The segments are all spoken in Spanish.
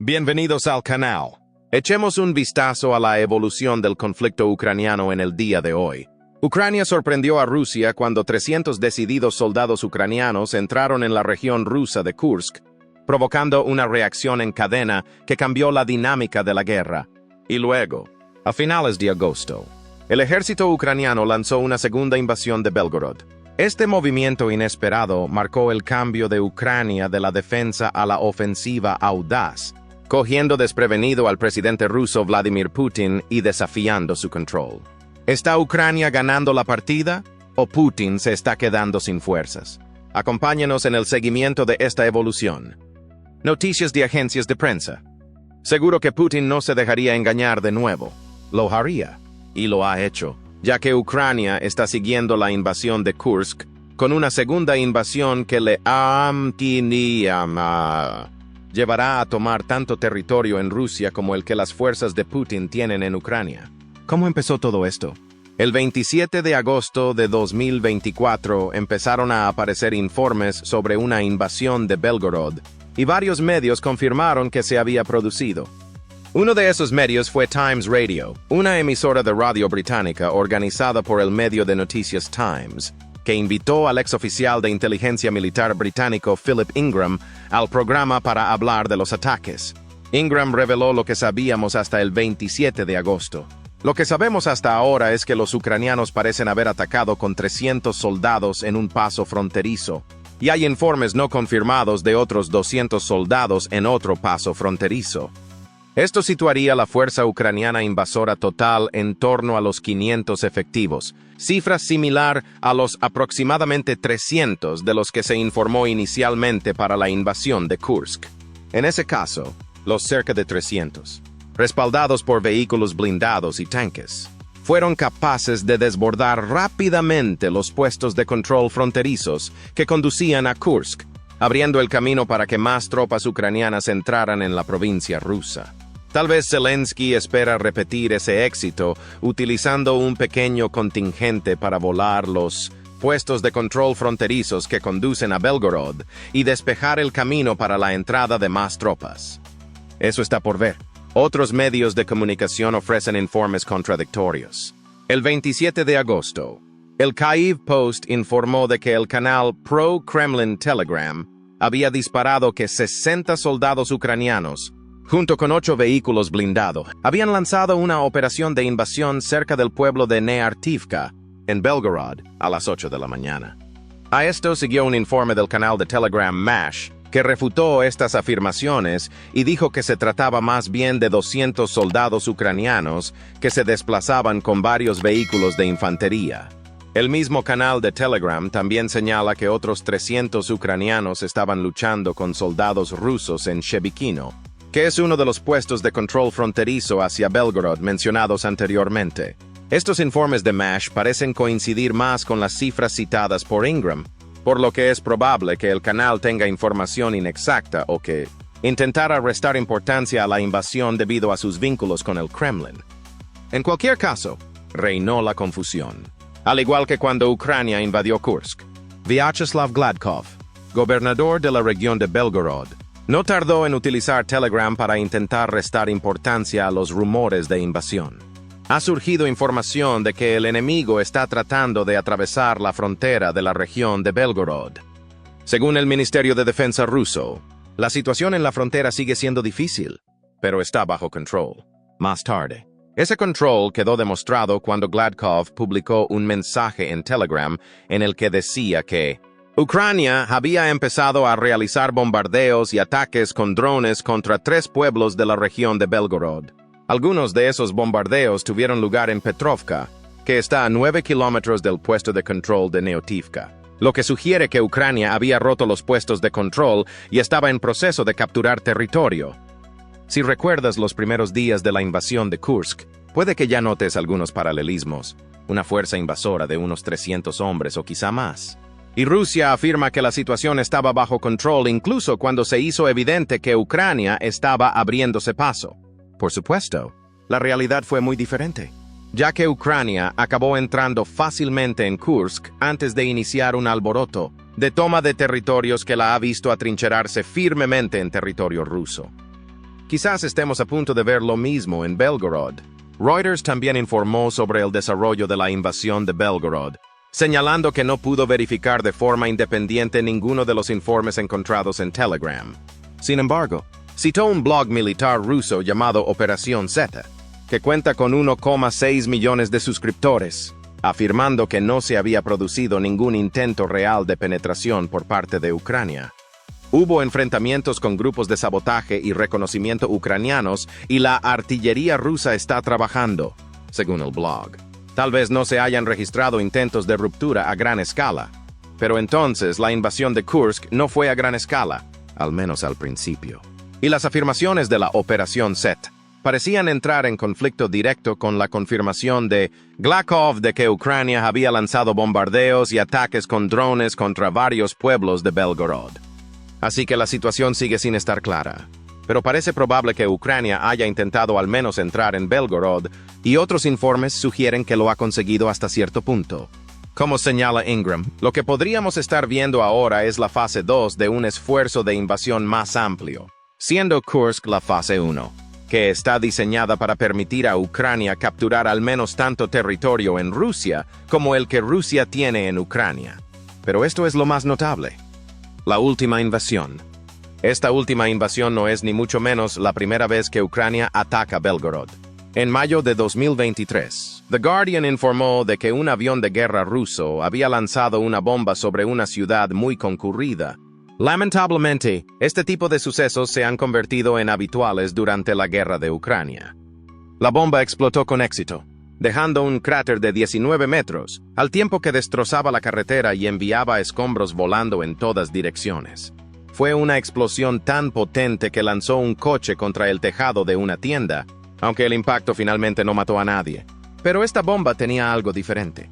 Bienvenidos al canal. Echemos un vistazo a la evolución del conflicto ucraniano en el día de hoy. Ucrania sorprendió a Rusia cuando 300 decididos soldados ucranianos entraron en la región rusa de Kursk, provocando una reacción en cadena que cambió la dinámica de la guerra. Y luego, a finales de agosto, el ejército ucraniano lanzó una segunda invasión de Belgorod. Este movimiento inesperado marcó el cambio de Ucrania de la defensa a la ofensiva audaz, cogiendo desprevenido al presidente ruso Vladimir Putin y desafiando su control. ¿Está Ucrania ganando la partida o Putin se está quedando sin fuerzas? Acompáñenos en el seguimiento de esta evolución. Noticias de agencias de prensa. Seguro que Putin no se dejaría engañar de nuevo. Lo haría, y lo ha hecho, ya que Ucrania está siguiendo la invasión de Kursk con una segunda invasión que le llevará a tomar tanto territorio en Rusia como el que las fuerzas de Putin tienen en Ucrania. ¿Cómo empezó todo esto? El 27 de agosto de 2024 empezaron a aparecer informes sobre una invasión de Belgorod, y varios medios confirmaron que se había producido. Uno de esos medios fue Times Radio, una emisora de radio británica organizada por el medio de noticias Times, que invitó al exoficial de inteligencia militar británico Philip Ingram al programa para hablar de los ataques. Ingram reveló lo que sabíamos hasta el 27 de agosto. Lo que sabemos hasta ahora es que los ucranianos parecen haber atacado con 300 soldados en un paso fronterizo, y hay informes no confirmados de otros 200 soldados en otro paso fronterizo. Esto situaría la fuerza ucraniana invasora total en torno a los 500 efectivos, cifra similar a los aproximadamente 300 de los que se informó inicialmente para la invasión de Kursk. En ese caso, los cerca de 300, respaldados por vehículos blindados y tanques, fueron capaces de desbordar rápidamente los puestos de control fronterizos que conducían a Kursk, abriendo el camino para que más tropas ucranianas entraran en la provincia rusa. Tal vez Zelensky espera repetir ese éxito utilizando un pequeño contingente para volar los puestos de control fronterizos que conducen a Belgorod y despejar el camino para la entrada de más tropas. Eso está por ver. Otros medios de comunicación ofrecen informes contradictorios. El 27 de agosto, el Kyiv Post informó de que el canal Pro-Kremlin Telegram había disparado que 60 soldados ucranianos, junto con 8 vehículos blindados, habían lanzado una operación de invasión cerca del pueblo de Neartivka, en Belgorod, a las 8 de la mañana. A esto siguió un informe del canal de Telegram MASH, que refutó estas afirmaciones y dijo que se trataba más bien de 200 soldados ucranianos que se desplazaban con varios vehículos de infantería. El mismo canal de Telegram también señala que otros 300 ucranianos estaban luchando con soldados rusos en Shebekino, que es uno de los puestos de control fronterizo hacia Belgorod mencionados anteriormente. Estos informes de MASH parecen coincidir más con las cifras citadas por Ingram, por lo que es probable que el canal tenga información inexacta o que intentara restar importancia a la invasión debido a sus vínculos con el Kremlin. En cualquier caso, reinó la confusión. Al igual que cuando Ucrania invadió Kursk, Vyacheslav Gladkov, gobernador de la región de Belgorod, no tardó en utilizar Telegram para intentar restar importancia a los rumores de invasión. Ha surgido información de que el enemigo está tratando de atravesar la frontera de la región de Belgorod. Según el Ministerio de Defensa ruso, la situación en la frontera sigue siendo difícil, pero está bajo control. Más tarde, ese control quedó demostrado cuando Gladkov publicó un mensaje en Telegram en el que decía que Ucrania había empezado a realizar bombardeos y ataques con drones contra 3 pueblos de la región de Belgorod. Algunos de esos bombardeos tuvieron lugar en Petrovka, que está a 9 kilómetros del puesto de control de Neotivka, lo que sugiere que Ucrania había roto los puestos de control y estaba en proceso de capturar territorio. Si recuerdas los primeros días de la invasión de Kursk, puede que ya notes algunos paralelismos, una fuerza invasora de unos 300 hombres o quizá más. Y Rusia afirma que la situación estaba bajo control incluso cuando se hizo evidente que Ucrania estaba abriéndose paso. Por supuesto, la realidad fue muy diferente, ya que Ucrania acabó entrando fácilmente en Kursk antes de iniciar un alboroto de toma de territorios que la ha visto atrincherarse firmemente en territorio ruso. Quizás estemos a punto de ver lo mismo en Belgorod. Reuters también informó sobre el desarrollo de la invasión de Belgorod, señalando que no pudo verificar de forma independiente ninguno de los informes encontrados en Telegram. Sin embargo, citó un blog militar ruso llamado Operación Z, que cuenta con 1,6 millones de suscriptores, afirmando que no se había producido ningún intento real de penetración por parte de Ucrania. Hubo enfrentamientos con grupos de sabotaje y reconocimiento ucranianos y la artillería rusa está trabajando, según el blog. Tal vez no se hayan registrado intentos de ruptura a gran escala, pero entonces la invasión de Kursk no fue a gran escala, al menos al principio. Y las afirmaciones de la Operación Z parecían entrar en conflicto directo con la confirmación de Glakov de que Ucrania había lanzado bombardeos y ataques con drones contra varios pueblos de Belgorod. Así que la situación sigue sin estar clara. Pero parece probable que Ucrania haya intentado al menos entrar en Belgorod, y otros informes sugieren que lo ha conseguido hasta cierto punto. Como señala Ingram, lo que podríamos estar viendo ahora es la fase 2 de un esfuerzo de invasión más amplio, siendo Kursk la fase 1, que está diseñada para permitir a Ucrania capturar al menos tanto territorio en Rusia como el que Rusia tiene en Ucrania. Pero esto es lo más notable. La última invasión. Esta última invasión no es ni mucho menos la primera vez que Ucrania ataca Belgorod. En mayo de 2023, The Guardian informó de que un avión de guerra ruso había lanzado una bomba sobre una ciudad muy concurrida. Lamentablemente, este tipo de sucesos se han convertido en habituales durante la guerra de Ucrania. La bomba explotó con éxito, dejando un cráter de 19 metros, al tiempo que destrozaba la carretera y enviaba escombros volando en todas direcciones. Fue una explosión tan potente que lanzó un coche contra el tejado de una tienda, aunque el impacto finalmente no mató a nadie. Pero esta bomba tenía algo diferente.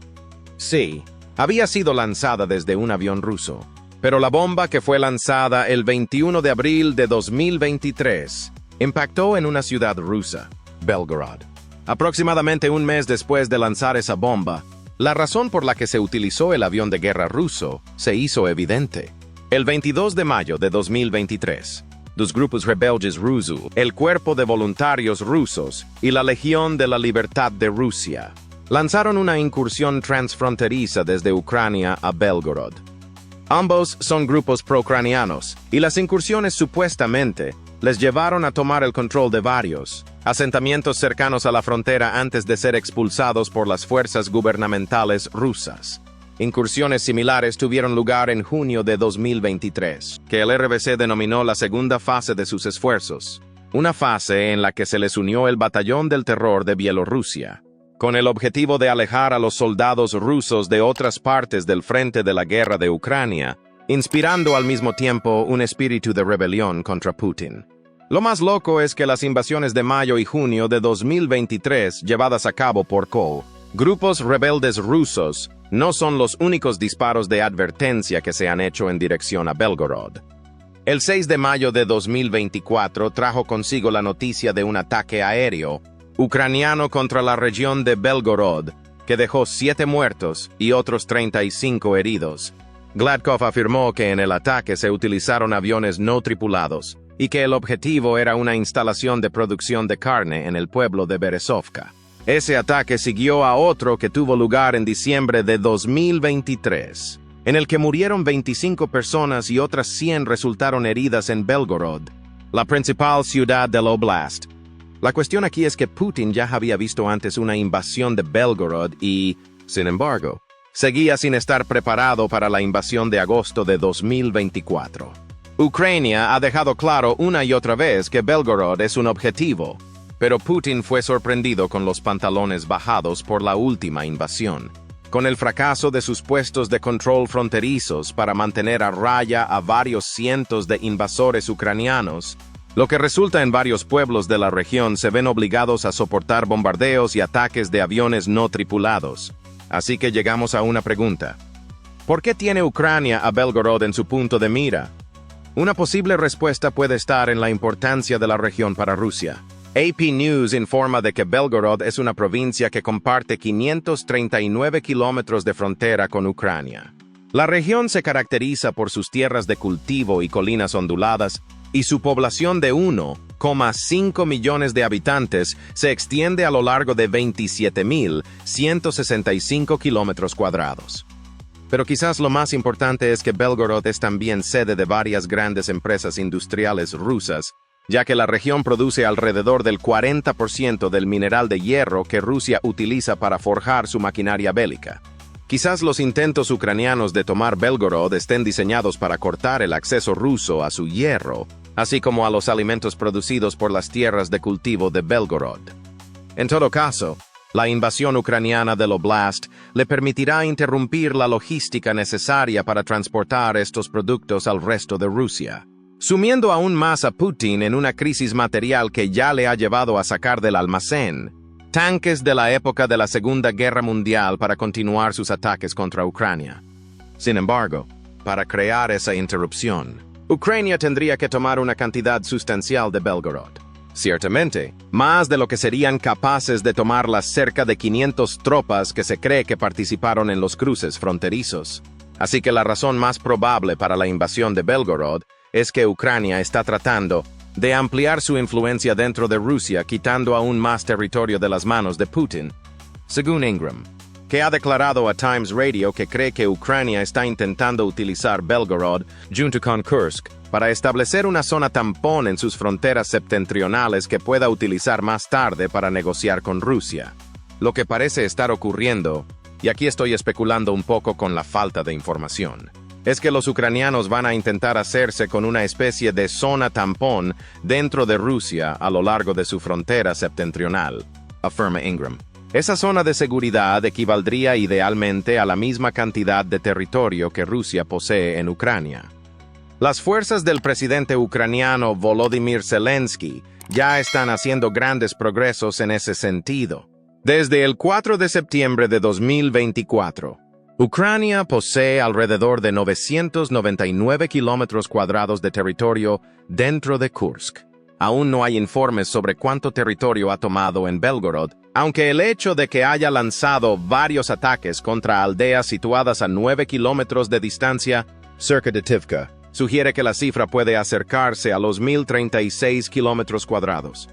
Sí, había sido lanzada desde un avión ruso, pero la bomba que fue lanzada el 21 de abril de 2023 impactó en una ciudad rusa, Belgorod. Aproximadamente un mes después de lanzar esa bomba, la razón por la que se utilizó el avión de guerra ruso se hizo evidente. El 22 de mayo de 2023, los grupos rebeldes rusos, el Cuerpo de Voluntarios Rusos y la Legión de la Libertad de Rusia lanzaron una incursión transfronteriza desde Ucrania a Belgorod. Ambos son grupos pro-ucranianos, y las incursiones supuestamente les llevaron a tomar el control de varios asentamientos cercanos a la frontera antes de ser expulsados por las fuerzas gubernamentales rusas. Incursiones similares tuvieron lugar en junio de 2023, que el RBC denominó la segunda fase de sus esfuerzos, una fase en la que se les unió el Batallón del Terror de Bielorrusia, con el objetivo de alejar a los soldados rusos de otras partes del frente de la guerra de Ucrania, inspirando al mismo tiempo un espíritu de rebelión contra Putin. Lo más loco es que las invasiones de mayo y junio de 2023 llevadas a cabo por grupos rebeldes rusos no son los únicos disparos de advertencia que se han hecho en dirección a Belgorod. El 6 de mayo de 2024 trajo consigo la noticia de un ataque aéreo ucraniano contra la región de Belgorod, que dejó 7 muertos y otros 35 heridos. Gladkov afirmó que en el ataque se utilizaron aviones no tripulados y que el objetivo era una instalación de producción de carne en el pueblo de Berezovka. Ese ataque siguió a otro que tuvo lugar en diciembre de 2023, en el que murieron 25 personas y otras 100 resultaron heridas en Belgorod, la principal ciudad del oblast. La cuestión aquí es que Putin ya había visto antes una invasión de Belgorod y, sin embargo, seguía sin estar preparado para la invasión de agosto de 2024. Ucrania ha dejado claro una y otra vez que Belgorod es un objetivo, pero Putin fue sorprendido con los pantalones bajados por la última invasión, con el fracaso de sus puestos de control fronterizos para mantener a raya a varios cientos de invasores ucranianos, lo que resulta en varios pueblos de la región se ven obligados a soportar bombardeos y ataques de aviones no tripulados. Así que llegamos a una pregunta. ¿Por qué tiene Ucrania a Belgorod en su punto de mira? Una posible respuesta puede estar en la importancia de la región para Rusia. AP News informa de que Belgorod es una provincia que comparte 539 kilómetros de frontera con Ucrania. La región se caracteriza por sus tierras de cultivo y colinas onduladas, y su población de 1 1,5 millones de habitantes, se extiende a lo largo de 27.165 kilómetros cuadrados. Pero quizás lo más importante es que Belgorod es también sede de varias grandes empresas industriales rusas, ya que la región produce alrededor del 40% del mineral de hierro que Rusia utiliza para forjar su maquinaria bélica. Quizás los intentos ucranianos de tomar Belgorod estén diseñados para cortar el acceso ruso a su hierro, así como a los alimentos producidos por las tierras de cultivo de Belgorod. En todo caso, la invasión ucraniana del Oblast le permitirá interrumpir la logística necesaria para transportar estos productos al resto de Rusia, sumiendo aún más a Putin en una crisis material que ya le ha llevado a sacar del almacén tanques de la época de la Segunda Guerra Mundial para continuar sus ataques contra Ucrania. Sin embargo, para crear esa interrupción, Ucrania tendría que tomar una cantidad sustancial de Belgorod. Ciertamente, más de lo que serían capaces de tomar las cerca de 500 tropas que se cree que participaron en los cruces fronterizos. Así que la razón más probable para la invasión de Belgorod es que Ucrania está tratando de ampliar su influencia dentro de Rusia, quitando aún más territorio de las manos de Putin, según Ingram, que ha declarado a Times Radio que cree que Ucrania está intentando utilizar Belgorod, junto con Kursk, para establecer una zona tampón en sus fronteras septentrionales que pueda utilizar más tarde para negociar con Rusia. Lo que parece estar ocurriendo, y aquí estoy especulando un poco con la falta de información, es que los ucranianos van a intentar hacerse con una especie de zona tampón dentro de Rusia a lo largo de su frontera septentrional, afirma Ingram. Esa zona de seguridad equivaldría idealmente a la misma cantidad de territorio que Rusia posee en Ucrania. Las fuerzas del presidente ucraniano Volodymyr Zelensky ya están haciendo grandes progresos en ese sentido. Desde el 4 de septiembre de 2024, Ucrania posee alrededor de 999 kilómetros cuadrados de territorio dentro de Kursk. Aún no hay informes sobre cuánto territorio ha tomado en Belgorod, aunque el hecho de que haya lanzado varios ataques contra aldeas situadas a 9 kilómetros de distancia cerca de Tivka sugiere que la cifra puede acercarse a los 1.036 kilómetros cuadrados.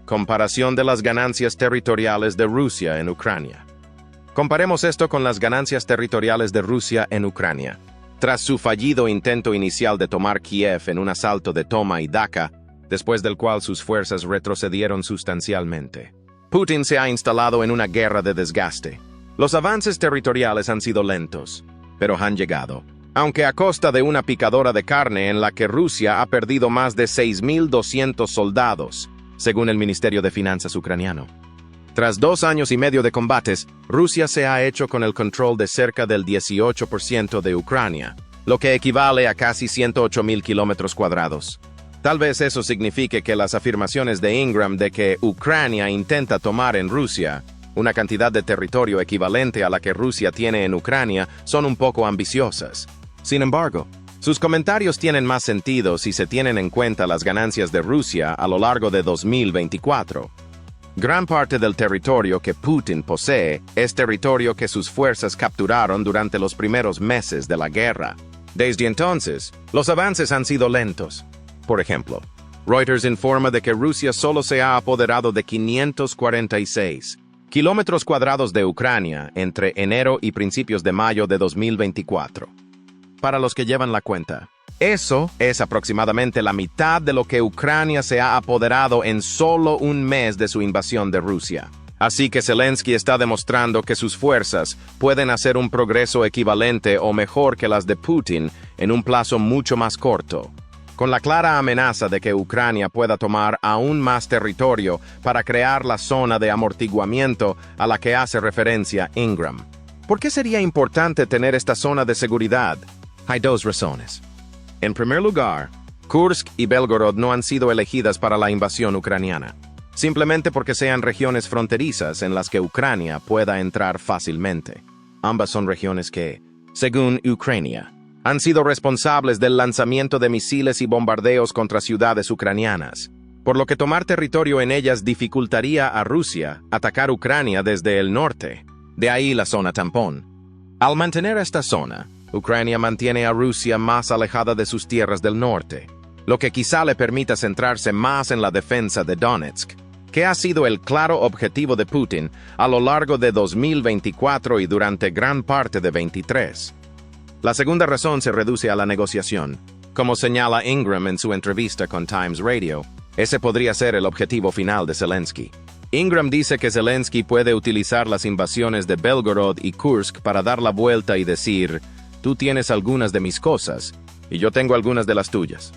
Comparación de las ganancias territoriales de Rusia en Ucrania. Comparemos esto con las ganancias territoriales de Rusia en Ucrania. Tras su fallido intento inicial de tomar Kiev en un asalto de toma y daca, después del cual sus fuerzas retrocedieron sustancialmente, Putin se ha instalado en una guerra de desgaste. Los avances territoriales han sido lentos, pero han llegado, aunque a costa de una picadora de carne en la que Rusia ha perdido más de 6.200 soldados, según el Ministerio de Finanzas ucraniano. Tras 2 años y medio de combates, Rusia se ha hecho con el control de cerca del 18% de Ucrania, lo que equivale a casi 108.000 kilómetros cuadrados. Tal vez eso signifique que las afirmaciones de Ingram de que Ucrania intenta tomar en Rusia una cantidad de territorio equivalente a la que Rusia tiene en Ucrania son un poco ambiciosas. Sin embargo, sus comentarios tienen más sentido si se tienen en cuenta las ganancias de Rusia a lo largo de 2024. Gran parte del territorio que Putin posee es territorio que sus fuerzas capturaron durante los primeros meses de la guerra. Desde entonces, los avances han sido lentos. Por ejemplo, Reuters informa de que Rusia solo se ha apoderado de 546 kilómetros cuadrados de Ucrania entre enero y principios de mayo de 2024. Para los que llevan la cuenta, eso es aproximadamente la mitad de lo que Ucrania se ha apoderado en solo un mes de su invasión de Rusia. Así que Zelensky está demostrando que sus fuerzas pueden hacer un progreso equivalente o mejor que las de Putin en un plazo mucho más corto, con la clara amenaza de que Ucrania pueda tomar aún más territorio para crear la zona de amortiguamiento a la que hace referencia Ingram. ¿Por qué sería importante tener esta zona de seguridad? Hay 2 razones. En primer lugar, Kursk y Belgorod no han sido elegidas para la invasión ucraniana, simplemente porque sean regiones fronterizas en las que Ucrania pueda entrar fácilmente. Ambas son regiones que, según Ucrania, han sido responsables del lanzamiento de misiles y bombardeos contra ciudades ucranianas, por lo que tomar territorio en ellas dificultaría a Rusia atacar Ucrania desde el norte. De ahí la zona tampón. Al mantener esta zona, Ucrania mantiene a Rusia más alejada de sus tierras del norte. lo que quizá le permita centrarse más en la defensa de Donetsk, que ha sido el claro objetivo de Putin a lo largo de 2024 y durante gran parte de 2023. La segunda razón se reduce a la negociación. Como señala Ingram en su entrevista con Times Radio, ese podría ser el objetivo final de Zelensky. Ingram dice que Zelensky puede utilizar las invasiones de Belgorod y Kursk para dar la vuelta y decir, tú tienes algunas de mis cosas, y yo tengo algunas de las tuyas.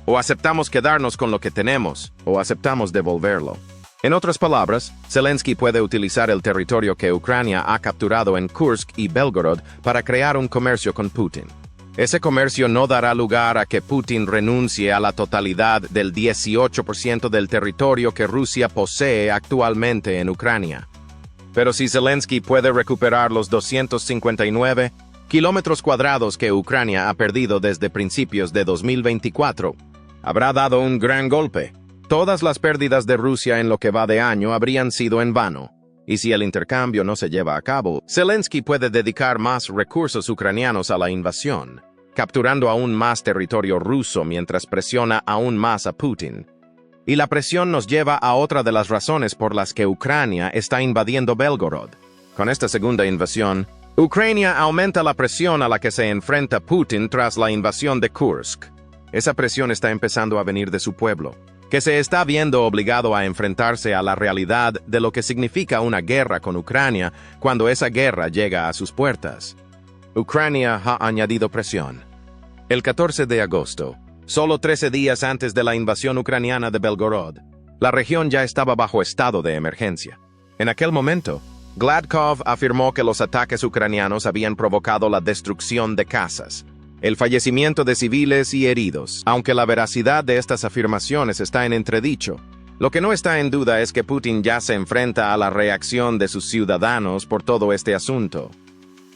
O aceptamos quedarnos con lo que tenemos, o aceptamos devolverlo. En otras palabras, Zelensky puede utilizar el territorio que Ucrania ha capturado en Kursk y Belgorod para crear un comercio con Putin. Ese comercio no dará lugar a que Putin renuncie a la totalidad del 18% del territorio que Rusia posee actualmente en Ucrania. Pero si Zelensky puede recuperar los 259 kilómetros cuadrados que Ucrania ha perdido desde principios de 2024, habrá dado un gran golpe. Todas las pérdidas de Rusia en lo que va de año habrían sido en vano. Y si el intercambio no se lleva a cabo, Zelensky puede dedicar más recursos ucranianos a la invasión, capturando aún más territorio ruso mientras presiona aún más a Putin. Y la presión nos lleva a otra de las razones por las que Ucrania está invadiendo Belgorod. Con esta segunda invasión, Ucrania aumenta la presión a la que se enfrenta Putin tras la invasión de Kursk. Esa presión está empezando a venir de su pueblo, que se está viendo obligado a enfrentarse a la realidad de lo que significa una guerra con Ucrania cuando esa guerra llega a sus puertas. Ucrania ha añadido presión. El 14 de agosto, solo 13 días antes de la invasión ucraniana de Belgorod, la región ya estaba bajo estado de emergencia. En aquel momento, Gladkov afirmó que los ataques ucranianos habían provocado la destrucción de casas, el fallecimiento de civiles y heridos, aunque la veracidad de estas afirmaciones está en entredicho. Lo que no está en duda es que Putin ya se enfrenta a la reacción de sus ciudadanos por todo este asunto.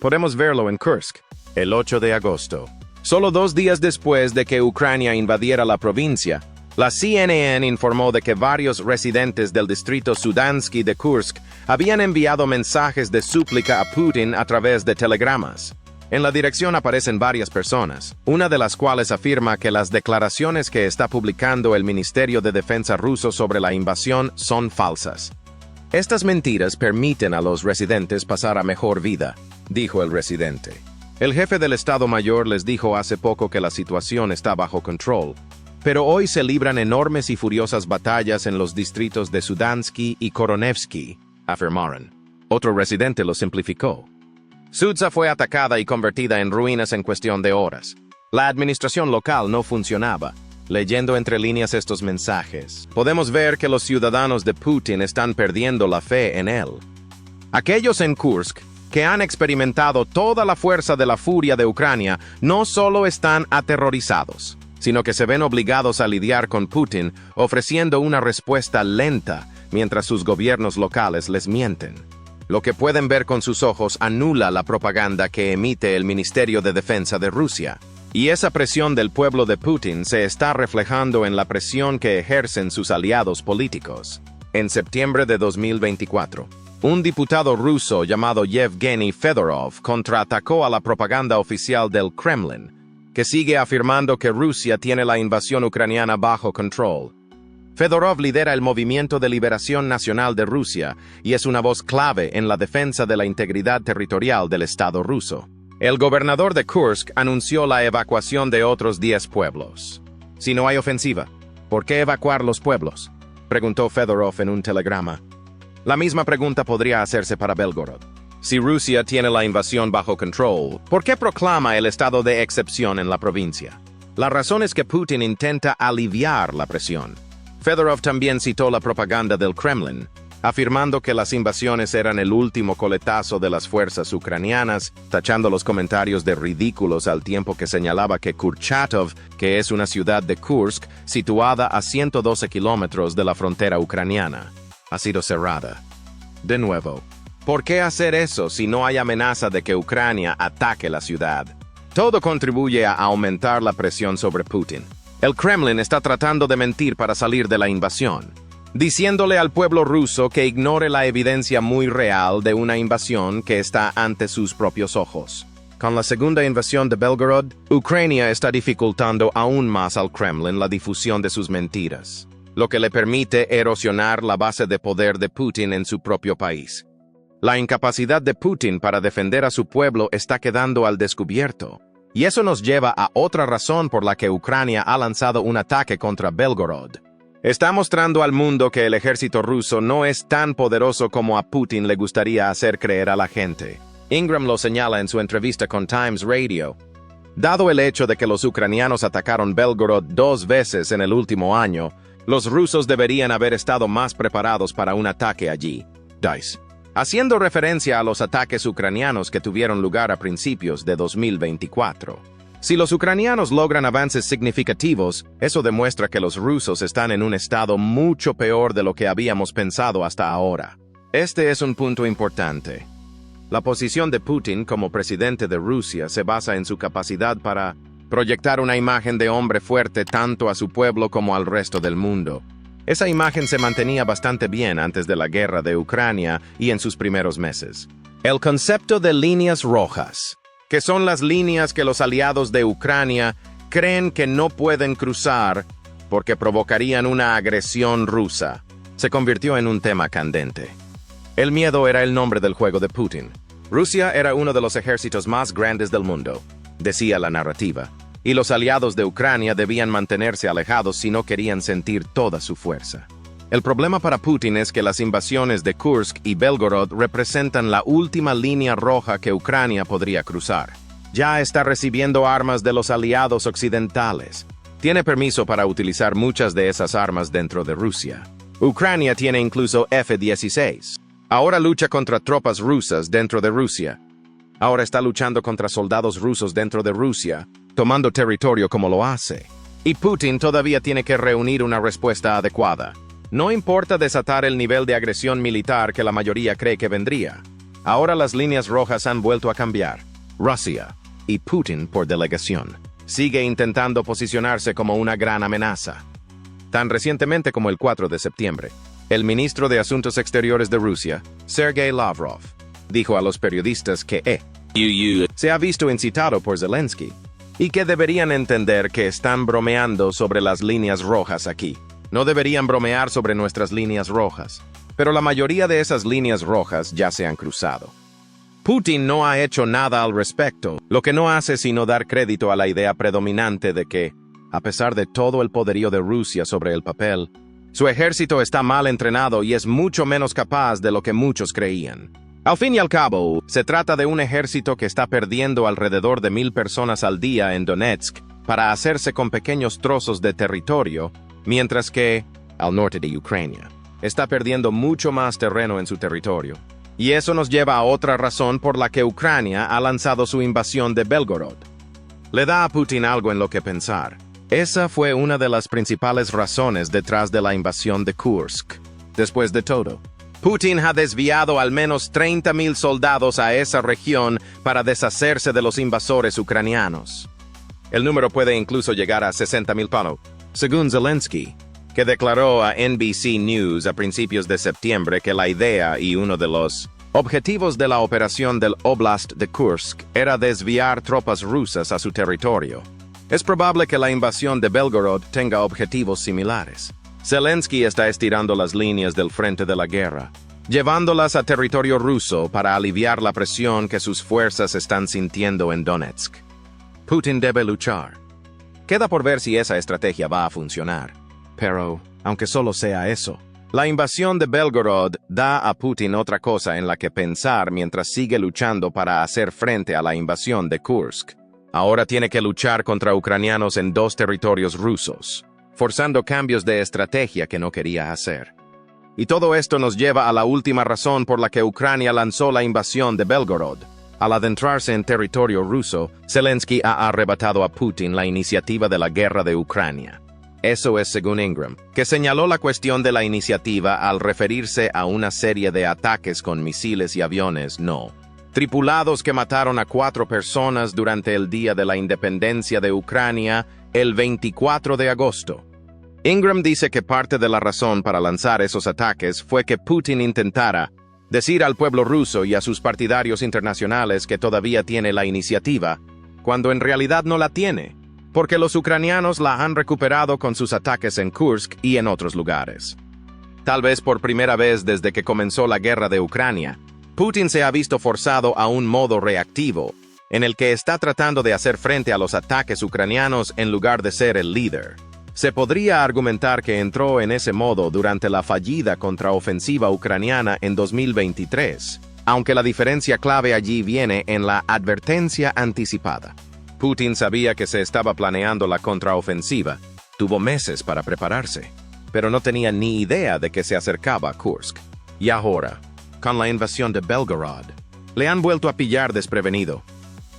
Podemos verlo en Kursk, el 8 de agosto. Solo 2 días después de que Ucrania invadiera la provincia, la CNN informó de que varios residentes del distrito Sudansky de Kursk habían enviado mensajes de súplica a Putin a través de telegramas. En la dirección aparecen varias personas, una de las cuales afirma que las declaraciones que está publicando el Ministerio de Defensa ruso sobre la invasión son falsas. Estas mentiras permiten a los residentes pasar a mejor vida, dijo el residente. El jefe del Estado Mayor les dijo hace poco que la situación está bajo control, pero hoy se libran enormes y furiosas batallas en los distritos de Sudansky y Koronevsky, afirmaron. Otro residente lo simplificó. Sudza fue atacada y convertida en ruinas en cuestión de horas. La administración local no funcionaba. Leyendo entre líneas estos mensajes, podemos ver que los ciudadanos de Putin están perdiendo la fe en él. Aquellos en Kursk, que han experimentado toda la fuerza de la furia de Ucrania, no solo están aterrorizados, sino que se ven obligados a lidiar con Putin, ofreciendo una respuesta lenta, mientras sus gobiernos locales les mienten. Lo que pueden ver con sus ojos anula la propaganda que emite el Ministerio de Defensa de Rusia. Y esa presión del pueblo de Putin se está reflejando en la presión que ejercen sus aliados políticos. En septiembre de 2024, un diputado ruso llamado Yevgeny Fedorov contraatacó a la propaganda oficial del Kremlin, que sigue afirmando que Rusia tiene la invasión ucraniana bajo control. Fedorov lidera el Movimiento de Liberación Nacional de Rusia y es una voz clave en la defensa de la integridad territorial del Estado ruso. El gobernador de Kursk anunció la evacuación de otros 10 pueblos. Si no hay ofensiva, ¿por qué evacuar los pueblos?, preguntó Fedorov en un telegrama. La misma pregunta podría hacerse para Belgorod. Si Rusia tiene la invasión bajo control, ¿por qué proclama el estado de excepción en la provincia? La razón es que Putin intenta aliviar la presión. Fedorov también citó la propaganda del Kremlin, afirmando que las invasiones eran el último coletazo de las fuerzas ucranianas, tachando los comentarios de ridículos al tiempo que señalaba que Kurchatov, que es una ciudad de Kursk, situada a 112 kilómetros de la frontera ucraniana, ha sido cerrada. De nuevo, ¿por qué hacer eso si no hay amenaza de que Ucrania ataque la ciudad? Todo contribuye a aumentar la presión sobre Putin. El Kremlin está tratando de mentir para salir de la invasión, diciéndole al pueblo ruso que ignore la evidencia muy real de una invasión que está ante sus propios ojos. Con la segunda invasión de Belgorod, Ucrania está dificultando aún más al Kremlin la difusión de sus mentiras, lo que le permite erosionar la base de poder de Putin en su propio país. La incapacidad de Putin para defender a su pueblo está quedando al descubierto, y eso nos lleva a otra razón por la que Ucrania ha lanzado un ataque contra Belgorod. Está mostrando al mundo que el ejército ruso no es tan poderoso como a Putin le gustaría hacer creer a la gente. Ingram lo señala en su entrevista con Times Radio. Dado el hecho de que los ucranianos atacaron Belgorod 2 veces en el último año, los rusos deberían haber estado más preparados para un ataque allí. Dice. Haciendo referencia a los ataques ucranianos que tuvieron lugar a principios de 2024. Si los ucranianos logran avances significativos, eso demuestra que los rusos están en un estado mucho peor de lo que habíamos pensado hasta ahora. Este es un punto importante. La posición de Putin como presidente de Rusia se basa en su capacidad para proyectar una imagen de hombre fuerte tanto a su pueblo como al resto del mundo. Esa imagen se mantenía bastante bien antes de la guerra de Ucrania y en sus primeros meses. El concepto de líneas rojas, que son las líneas que los aliados de Ucrania creen que no pueden cruzar porque provocarían una agresión rusa, se convirtió en un tema candente. El miedo era el nombre del juego de Putin. Rusia era uno de los ejércitos más grandes del mundo, decía la narrativa, y los aliados de Ucrania debían mantenerse alejados si no querían sentir toda su fuerza. El problema para Putin es que las invasiones de Kursk y Belgorod representan la última línea roja que Ucrania podría cruzar. Ya está recibiendo armas de los aliados occidentales. Tiene permiso para utilizar muchas de esas armas dentro de Rusia. Ucrania tiene incluso F-16. Ahora lucha contra tropas rusas dentro de Rusia. Ahora está luchando contra soldados rusos dentro de Rusia, tomando territorio como lo hace. Y Putin todavía tiene que reunir una respuesta adecuada. No importa desatar el nivel de agresión militar que la mayoría cree que vendría. Ahora las líneas rojas han vuelto a cambiar. Rusia, y Putin por delegación, sigue intentando posicionarse como una gran amenaza. Tan recientemente como el 4 de septiembre, el ministro de Asuntos Exteriores de Rusia, Sergei Lavrov, dijo a los periodistas que se ha visto incitado por Zelensky y que deberían entender que están bromeando sobre las líneas rojas aquí. No deberían bromear sobre nuestras líneas rojas, pero la mayoría de esas líneas rojas ya se han cruzado. Putin no ha hecho nada al respecto, lo que no hace sino dar crédito a la idea predominante de que, a pesar de todo el poderío de Rusia sobre el papel, su ejército está mal entrenado y es mucho menos capaz de lo que muchos creían. Al fin y al cabo, se trata de un ejército que está perdiendo alrededor de 1,000 personas al día en Donetsk para hacerse con pequeños trozos de territorio, mientras que, al norte de Ucrania, está perdiendo mucho más terreno en su territorio. Y eso nos lleva a otra razón por la que Ucrania ha lanzado su invasión de Belgorod. Le da a Putin algo en lo que pensar. Esa fue una de las principales razones detrás de la invasión de Kursk. Después de todo, Putin ha desviado al menos 30,000 soldados a esa región para deshacerse de los invasores ucranianos. El número puede incluso llegar a 60,000 según Zelensky, que declaró a NBC News a principios de septiembre que la idea y uno de los objetivos de la operación del Oblast de Kursk era desviar tropas rusas a su territorio. Es probable que la invasión de Belgorod tenga objetivos similares. Zelensky está estirando las líneas del frente de la guerra, llevándolas a territorio ruso para aliviar la presión que sus fuerzas están sintiendo en Donetsk. Putin debe luchar. Queda por ver si esa estrategia va a funcionar. Pero, aunque solo sea eso, la invasión de Belgorod da a Putin otra cosa en la que pensar mientras sigue luchando para hacer frente a la invasión de Kursk. Ahora tiene que luchar contra ucranianos en 2 territorios rusos, forzando cambios de estrategia que no quería hacer. Y todo esto nos lleva a la última razón por la que Ucrania lanzó la invasión de Belgorod. Al adentrarse en territorio ruso, Zelensky ha arrebatado a Putin la iniciativa de la guerra de Ucrania. Eso es según Ingram, que señaló la cuestión de la iniciativa al referirse a una serie de ataques con misiles y aviones no tripulados que mataron a 4 personas durante el Día de la Independencia de Ucrania, el 24 de agosto. Ingram dice que parte de la razón para lanzar esos ataques fue que Putin intentara Decir al pueblo ruso y a sus partidarios internacionales que todavía tiene la iniciativa, cuando en realidad no la tiene, porque los ucranianos la han recuperado con sus ataques en Kursk y en otros lugares. Tal vez por primera vez desde que comenzó la guerra de Ucrania, Putin se ha visto forzado a un modo reactivo, en el que está tratando de hacer frente a los ataques ucranianos en lugar de ser el líder. Se podría argumentar que entró en ese modo durante la fallida contraofensiva ucraniana en 2023, aunque la diferencia clave allí viene en la advertencia anticipada. Putin sabía que se estaba planeando la contraofensiva, tuvo meses para prepararse, pero no tenía ni idea de que se acercaba a Kursk. Y ahora, con la invasión de Belgorod, le han vuelto a pillar desprevenido.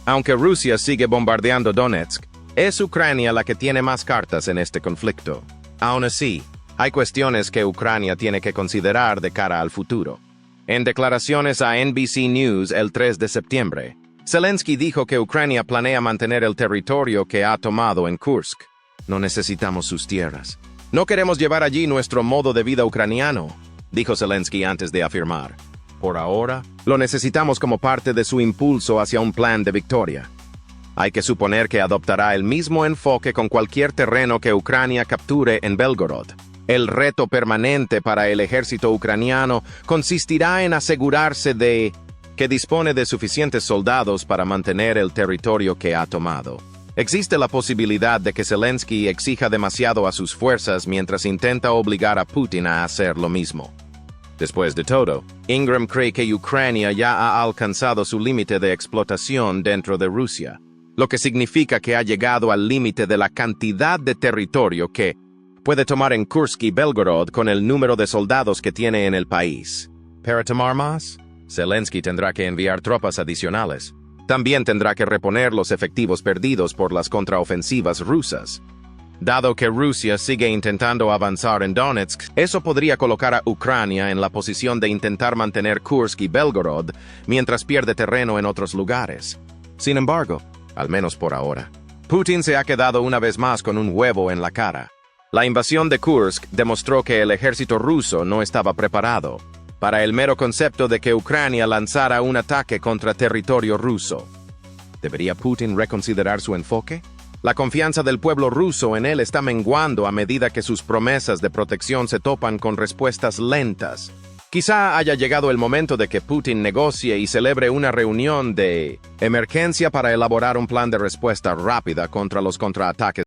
Aunque Rusia sigue bombardeando Donetsk, es Ucrania la que tiene más cartas en este conflicto. Aún así, hay cuestiones que Ucrania tiene que considerar de cara al futuro. En declaraciones a NBC News el 3 de septiembre, Zelensky dijo que Ucrania planea mantener el territorio que ha tomado en Kursk. No necesitamos sus tierras. No queremos llevar allí nuestro modo de vida ucraniano, dijo Zelensky antes de afirmar. Por ahora, lo necesitamos como parte de su impulso hacia un plan de victoria. Hay que suponer que adoptará el mismo enfoque con cualquier terreno que Ucrania capture en Belgorod. El reto permanente para el ejército ucraniano consistirá en asegurarse de que dispone de suficientes soldados para mantener el territorio que ha tomado. Existe la posibilidad de que Zelensky exija demasiado a sus fuerzas mientras intenta obligar a Putin a hacer lo mismo. Después de todo, Ingram cree que Ucrania ya ha alcanzado su límite de explotación dentro de Rusia, lo que significa que ha llegado al límite de la cantidad de territorio que puede tomar en Kursk y Belgorod con el número de soldados que tiene en el país. ¿Para tomar más? Zelensky tendrá que enviar tropas adicionales. También tendrá que reponer los efectivos perdidos por las contraofensivas rusas. Dado que Rusia sigue intentando avanzar en Donetsk, eso podría colocar a Ucrania en la posición de intentar mantener Kursk y Belgorod mientras pierde terreno en otros lugares. Sin embargo, al menos por ahora, Putin se ha quedado una vez más con un huevo en la cara. La invasión de Kursk demostró que el ejército ruso no estaba preparado para el mero concepto de que Ucrania lanzara un ataque contra territorio ruso. ¿Debería Putin reconsiderar su enfoque? La confianza del pueblo ruso en él está menguando a medida que sus promesas de protección se topan con respuestas lentas. Quizá haya llegado el momento de que Putin negocie y celebre una reunión de emergencia para elaborar un plan de respuesta rápida contra los contraataques